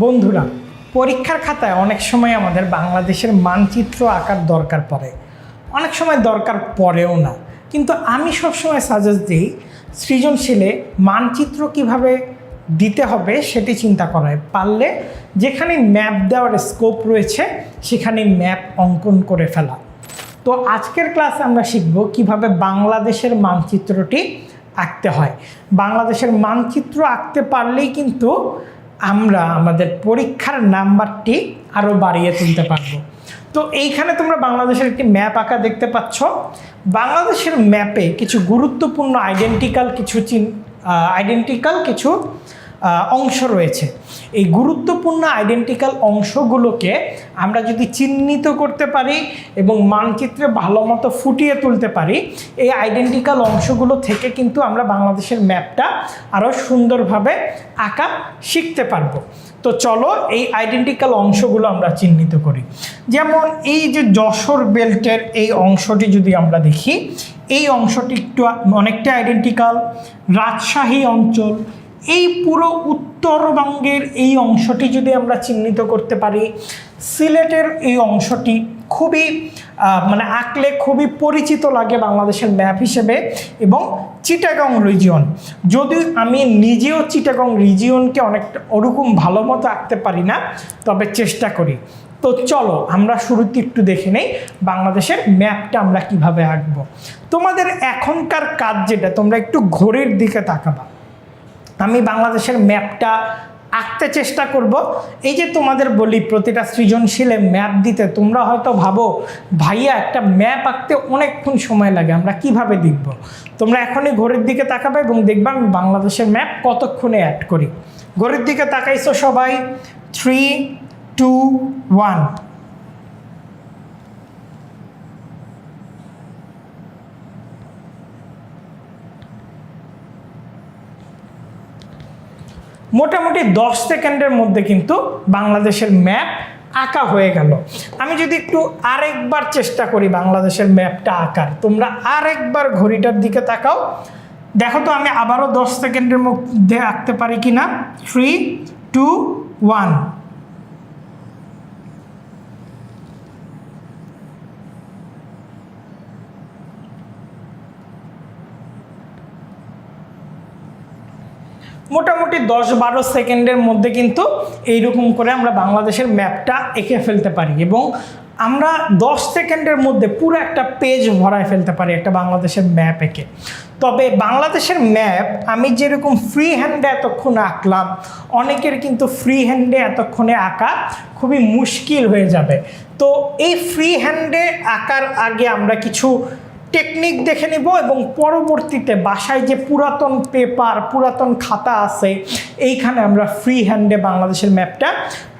বন্ধুরা, পরীক্ষার খাতায় অনেক সময় আমাদের বাংলাদেশের মানচিত্র আঁকার দরকার পড়ে, অনেক সময় দরকার পড়েও না। কিন্তু আমি সবসময় সাজেস্ট দিই সৃজনশীলে মানচিত্র কিভাবে দিতে হবে সেটি চিন্তা করায়, পারলে যেখানে ম্যাপ দেওয়ার স্কোপ রয়েছে সেখানে ম্যাপ অঙ্কন করে ফেলা। তো আজকের ক্লাসে আমরা শিখব কিভাবে বাংলাদেশের মানচিত্রটি আঁকতে হয়। বাংলাদেশের মানচিত্র আঁকতে পারলেই কিন্তু আমরা আমাদের পরীক্ষার নাম্বারটি আরও বাড়িয়ে তুলতে পারবো। তো এইখানে তোমরা বাংলাদেশের একটি ম্যাপ আঁকা দেখতে পাচ্ছ। বাংলাদেশের ম্যাপে কিছু গুরুত্বপূর্ণ আইডেন্টিক্যাল কিছু অংশ রয়েছে। এই গুরুত্বপূর্ণ আইডেন্টিক্যাল অংশগুলোকে আমরা যদি চিহ্নিত করতে পারি এবং মানচিত্রে ভালো মতো ফুটিয়ে তুলতে পারি, এই আইডেন্টিক্যাল অংশগুলো থেকে কিন্তু আমরা বাংলাদেশের ম্যাপটা আরও সুন্দরভাবে আঁকা শিখতে পারবো। তো চলো এই আইডেন্টিক্যাল অংশগুলো আমরা চিহ্নিত করি। যেমন এই যে যশোর বেল্টের এই অংশটি যদি আমরা দেখি, এই অংশটি অনেকটা আইডেন্টিক্যাল। রাজশাহী অঞ্চল, এই পুরো উত্তরবঙ্গের এই অংশটি যদি আমরা চিহ্নিত করতে পারি, সিলেটের এই অংশটি খুবই আঁকলে খুবই পরিচিত লাগে বাংলাদেশের ম্যাপ হিসেবে। এবং চিটাগং রিজিয়ন, যদি আমি নিজেও চিটাগং রিজিয়নকে অনেকটা ওরকম ভালো মতো আঁকতে পারি না, তবে চেষ্টা করি। তো চলো আমরা শুরুতে একটু দেখে নেই বাংলাদেশের ম্যাপটা আমরা কিভাবে আঁকবো। তোমাদের এখনকার কাজ যেটা, তোমরা একটু ঘড়ির দিকে তাকাবা। আমি বাংলাদেশের ম্যাপটা আঁকতে চেষ্টা করব। এই যে তোমাদের বলি প্রতিটা সৃজনশীলে ম্যাপ দিতে, তোমরা হয়তো ভাবো ভাইয়া একটা ম্যাপ আঁকতে অনেকক্ষণ সময় লাগে, আমরা কিভাবে দেখব। তোমরা এখনই ঘড়ির দিকে তাকাবে এবং দেখবা আমি বাংলাদেশের ম্যাপ কতক্ষণে অ্যাড করি। ঘড়ির দিকে তাকাইছো সবাই? 3, 2, 1। মোটামুটি 10 সেকেন্ডের মধ্যে কিন্তু বাংলাদেশের ম্যাপ আঁকা হয়ে গেল। আমি যদি একটু আরেকবার চেষ্টা করি বাংলাদেশের ম্যাপটা আঁকার, তোমরা আরেকবার ঘড়িটার দিকে তাকাও, দেখো তো আমি আবারও 10 সেকেন্ডের মধ্যে আঁকতে পারি কি না। 3, 2, 1। মোটামুটি 10-12 সেকেন্ডের মধ্যে কিন্তু এইরকম করে আমরা বাংলাদেশের ম্যাপটা এঁকে ফেলতে পারি এবং আমরা 10 সেকেন্ডের মধ্যে পুরো একটা পেজ ভরায় ফেলতে পারি একটা বাংলাদেশের ম্যাপ এঁকে। তবে বাংলাদেশের ম্যাপ আমি যেরকম ফ্রি হ্যান্ডে এতক্ষণ আঁকলাম, অনেকের কিন্তু ফ্রি হ্যান্ডে এতক্ষণে আঁকা খুবই মুশকিল হয়ে যাবে। তো এই ফ্রি হ্যান্ডে আঁকার আগে আমরা কিছু টেকনিক দেখে নিব এবং পরবর্তীতে বাসায় যে পুরাতন পেপার, পুরাতন খাতা আছে, এইখানে আমরা ফ্রি হ্যান্ডে বাংলাদেশের ম্যাপটা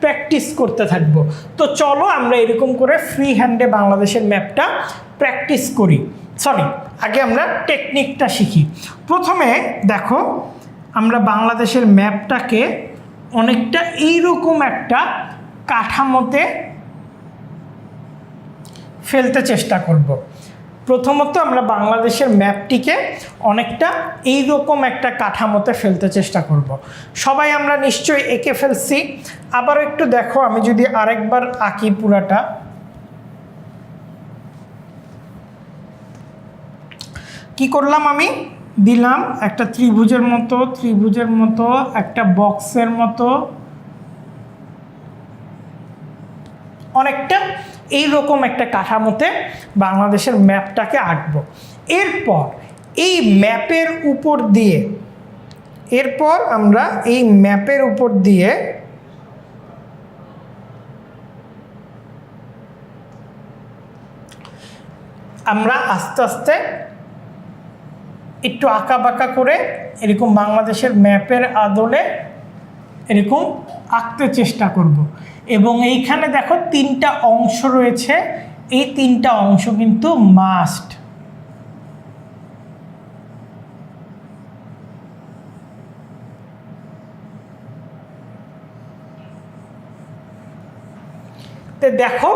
প্র্যাকটিস করতে থাকব। তো চলো আমরা এরকম করে ফ্রি হ্যান্ডে বাংলাদেশের ম্যাপটা প্র্যাকটিস করি। আগে আমরা টেকনিকটা শিখি। প্রথমে দেখো, আমরা বাংলাদেশের ম্যাপটাকে অনেকটা এইরকম একটা কাঠামোতে ফেলতে চেষ্টা করব। প্রথমত আমরা বাংলাদেশের ম্যাপটিকে অনেকটা এইরকম একটা কাঠামোতে ফেলতে চেষ্টা করব। সবাই আমরা নিশ্চয়ই এঁকে ফেলছি। আবারও একটু দেখো, আমি যদি আরেকবার আঁকি পুরাটা, কি করলাম, আমি দিলাম একটা ত্রিভুজের মতো একটা বক্সের মতো, অনেকটা এইরকম একটা কাঠামোতে বাংলাদেশের ম্যাপটাকে আঁকবো। এরপর এই ম্যাপের উপর দিয়ে আমরা আস্তে আস্তে একটু আঁকা বাঁকা করে এরকম বাংলাদেশের ম্যাপের আদলে এরকম আঁকতে চেষ্টা করব। এবং এইখানে দেখো 3টা অংশ রয়েছে, এই 3টা অংশ কিন্তু মাস্ট। তো দেখো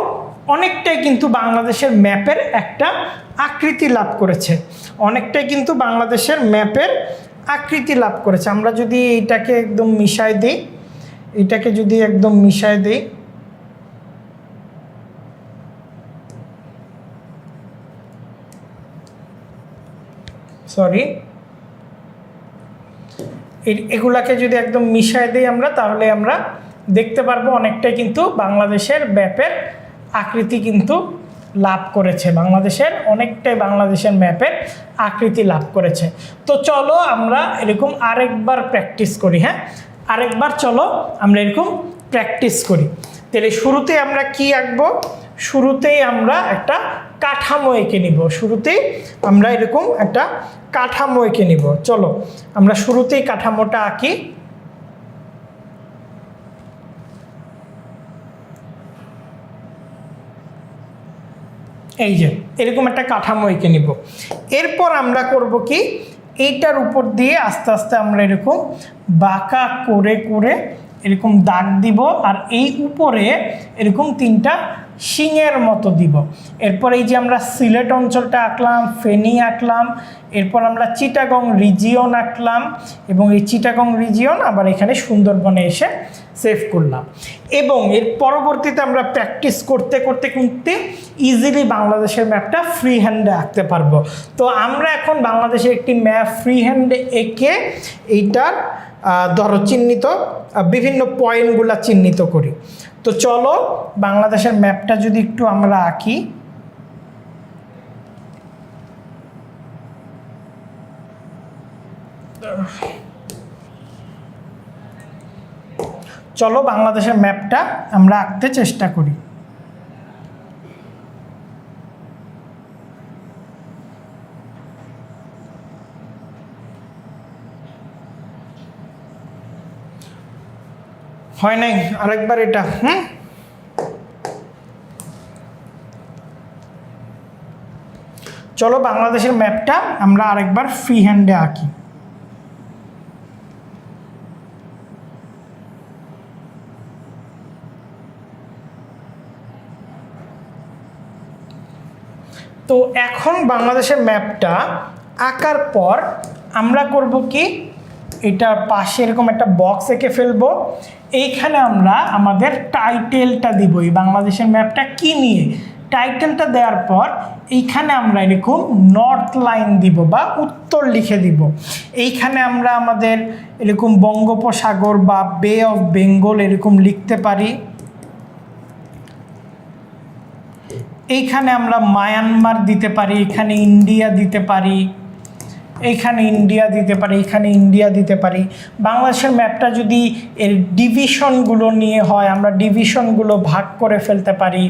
অনেকটাই কিন্তু বাংলাদেশের ম্যাপের একটা আকৃতি লাভ করেছে, আমরা যদি এইটাকে একদম মিশাই দিই, এটাকে যদি একদম মিশায় দেই, সরি, এগুলাকে যদি একদম মিশায় দিই আমরা, তাহলে আমরা দেখতে পারবো অনেকটাই কিন্তু বাংলাদেশের ম্যাপের আকৃতি কিন্তু লাভ করেছে, বাংলাদেশের ম্যাপের আকৃতি লাভ করেছে। তো চলো আমরা এরকম আরেকবার প্র্যাকটিস করি। হ্যাঁ, আরেকবার চলো আমরা এরকম প্র্যাকটিস করি। তাহলে শুরুতে আমরা কি আঁকবো? শুরুতেই আমরা একটা কাঠামো এঁকে নিব। শুরুতেই আমরা এরকম একটা কাঠামো এঁকে নিব। চলো আমরা শুরুতেই কাঠামোটা আঁকি। এই যে এরকম একটা কাঠামো এঁকে নিব। এরপর আমরা করব কি, এইটার উপর দিয়ে আস্তে আস্তে আমরা এরকম বাঁকা করে করে এরকম দাগ দিব, আর এই উপরে এরকম 3টা শিংয়ের মতো দিব। এরপর এই যে আমরা সিলেট অঞ্চলটা আঁকলাম, ফেনী আঁকলাম, এরপর আমরা চিটাগং রিজিয়ন আঁকলাম, এবং এই চিটাগং রিজিয়ন আবার এখানে সুন্দরবনে এসে সেভ করলাম। এবং এর পরবর্তীতে আমরা প্র্যাকটিস করতে করতে কিন্তু ইজিলি বাংলাদেশের ম্যাপটা ফ্রি হ্যান্ডে আঁকতে পারবো। তো আমরা এখন বাংলাদেশের একটি ম্যাপ ফ্রি হ্যান্ডে এঁকে এইটার ধরো চিহ্নিত বিভিন্ন পয়েন্টগুলো চিহ্নিত করি। তো চলো বাংলাদেশের ম্যাপটা যদি একটু আমরা আঁকি। চলো বাংলাদেশের ম্যাপটা আমরা আঁকতে চেষ্টা করি। হয় নাই, আরেকবার এটা। চলো বাংলাদেশের ম্যাপটা আমরা আরেকবার ফ্রি হ্যান্ডে আঁকি। তো এখন বাংলাদেশের ম্যাপটা আঁকার পর আমরা করব কি, এটার পাশে এরকম একটা বক্স এঁকে ফেলবো। এইখানে আমরা আমাদের টাইটেলটা দিব, এই বাংলাদেশের ম্যাপটা কি নিয়ে, টাইটেলটা দেওয়ার পর এইখানে আমরা এরকম নর্থ লাইন দিব বা উত্তর লিখে দিব। এইখানে আমরা আমাদের এরকম বঙ্গোপসাগর বা বে অফ বেঙ্গল এরকম লিখতে পারি। এইখানে আমরা মায়ানমার দিতে পারি, এখানে ইন্ডিয়া দিতে পারি, এইখানে ইন্ডিয়া দিতে পারি, এখানে ইন্ডিয়া দিতে পারি। বাংলাদেশের ম্যাপটা যদি এর ডিভিশনগুলো নিয়ে হয়, আমরা ডিভিশনগুলো ভাগ করে ফেলতে পারি,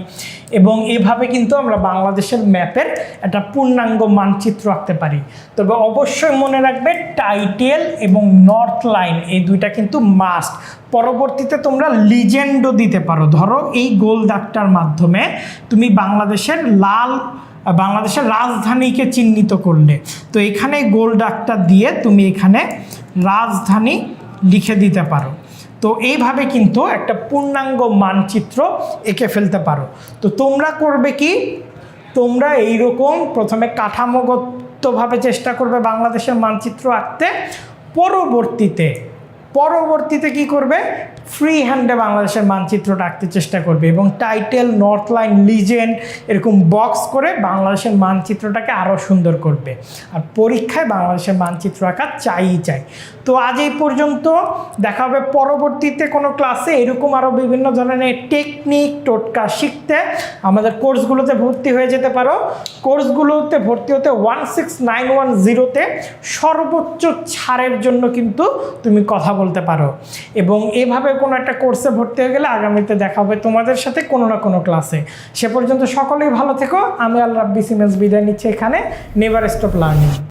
এবং এভাবে কিন্তু আমরা বাংলাদেশের ম্যাপের একটা পূর্ণাঙ্গ মানচিত্র আঁকতে পারি। তবে অবশ্যই মনে রাখবে টাইটেল এবং নর্থ লাইন এই দুইটা কিন্তু মাস্ট। পরবর্তীতে তোমরা লিজেন্ডও দিতে পারো। ধরো এই গোল দাগটার মাধ্যমে তুমি বাংলাদেশের রাজধানীকে চিহ্নিত করলে, তো এখানে গোল দাগটা দিয়ে তুমি এখানে রাজধানী লিখে দিতে পারো। তো এইভাবে কিন্তু একটা পূর্ণাঙ্গ মানচিত্র এঁকে ফেলতে পারো। তো তোমরা করবে কি, তোমরা এইরকম প্রথমে কাঠামোগতভাবে চেষ্টা করবে বাংলাদেশের মানচিত্র আঁকতে, পরবর্তীতে কি করবে, ফ্রি হ্যান্ডে বাংলাদেশের মানচিত্রটা আঁকতে চেষ্টা করবে, এবং টাইটেল, নর্থ লাইন, লিজেন্ড এরকম বক্স করে বাংলাদেশের মানচিত্রটাকে আরও সুন্দর করবে। আর পরীক্ষায় বাংলাদেশের মানচিত্র আঁকা চাই। তো আজ এই পর্যন্ত, দেখা হবে পরবর্তীতে কোনো ক্লাসে। এরকম আরও বিভিন্ন ধরনের টেকনিক টোটকা শিখতে আমাদের কোর্সগুলোতে ভর্তি হয়ে যেতে পারো। কোর্সগুলোতে ভর্তি হতে 16910-তে সর্বোচ্চ ছাড়ের জন্য কিন্তু তুমি কথা বলতে পারো। এবং এভাবে কোনো একটা কোর্সে ভর্তি হয়ে গেলে আগামীতে দেখা হবে তোমাদের সাথে কোনো না কোনো ক্লাসে। সে পর্যন্ত সকলেই ভালো থেকো। আমি আল রাব্বি সিমেন্স বিদায় নিচ্ছি এখানে। Never stop learning.